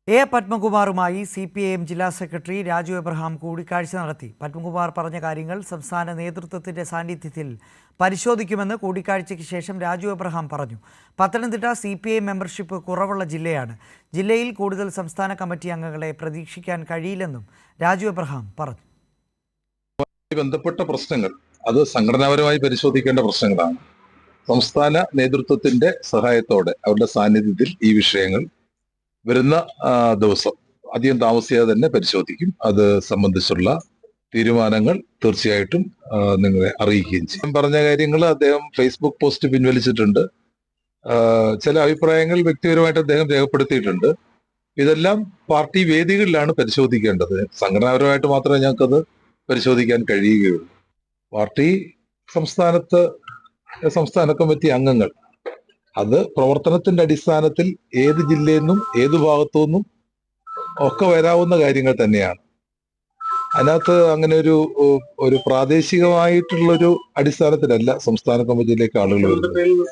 A പത്മകുമാറുമായി CPIM ജില്ലാ secretary Raju Abraham കൂടിക്കാഴ്ച നടത്തി. പത്മകുമാർ പറഞ്ഞ കാര്യങ്ങൾ സംസ്ഥാന നേതൃത്വത്തിന്റെ സാന്നിധ്യത്തിൽ പരിശോധിക്കുമെന്ന് കൂടിക്കാഴ്ചയ്ക്ക് ശേഷം രാജു എബ്രഹാം പറഞ്ഞു. പത്തനംതിട്ട CPIM മെമ്പർഷിപ്പ് കുറവുള്ള ജില്ലയാണ്. ജില്ലയിൽ കൂടുതൽ സംസ്ഥാന കമ്മിറ്റി അംഗങ്ങളെ പ്രതീക്ഷിക്കാൻ കഴിയില്ലെന്നും രാജു എബ്രഹാം പറഞ്ഞു. ബന്ധപ്പെട്ട പ്രശ്നങ്ങൾ അത് സംഘടനാപരമായി പരിശോധിക്കേണ്ട പ്രശ്നങ്ങളാണ്. സംസ്ഥാന നേതൃത്വത്തിന്റെ സഹായത്തോടെ അവരുടെ സാന്നിധ്യത്തിൽ ഈ വിഷയങ്ങൾ വരുന്ന ദിവസം അധികം താമസിയാതെ തന്നെ പരിശോധിക്കും. അത് സംബന്ധിച്ചുള്ള തീരുമാനങ്ങൾ തീർച്ചയായിട്ടും നിങ്ങളെ അറിയിക്കുകയും ചെയ്യും. പറഞ്ഞ കാര്യങ്ങൾ അദ്ദേഹം ഫേസ്ബുക്ക് പോസ്റ്റ് പിൻവലിച്ചിട്ടുണ്ട്. ചില അഭിപ്രായങ്ങൾ വ്യക്തിപരമായിട്ട് അദ്ദേഹം രേഖപ്പെടുത്തിയിട്ടുണ്ട്. ഇതെല്ലാം പാർട്ടി വേദികളിലാണ് പരിശോധിക്കേണ്ടത്. സംഘടനാപരമായിട്ട് മാത്രമേ ഞങ്ങൾക്കത് പരിശോധിക്കാൻ കഴിയുകയുള്ളൂ. പാർട്ടി സംസ്ഥാന കമ്മിറ്റി അംഗങ്ങൾ അത് പ്രവർത്തനത്തിന്റെ അടിസ്ഥാനത്തിൽ ഏത് ജില്ലയിൽ നിന്നും ഏത് ഭാഗത്തു നിന്നും ഒക്കെ വരാവുന്ന കാര്യങ്ങൾ തന്നെയാണ്. അതിനകത്ത് അങ്ങനെ ഒരു പ്രാദേശികമായിട്ടുള്ളൊരു അടിസ്ഥാനത്തിലല്ല സംസ്ഥാന കമ്മിറ്റിയിലേക്ക് ആളുകൾ വരുന്നത്.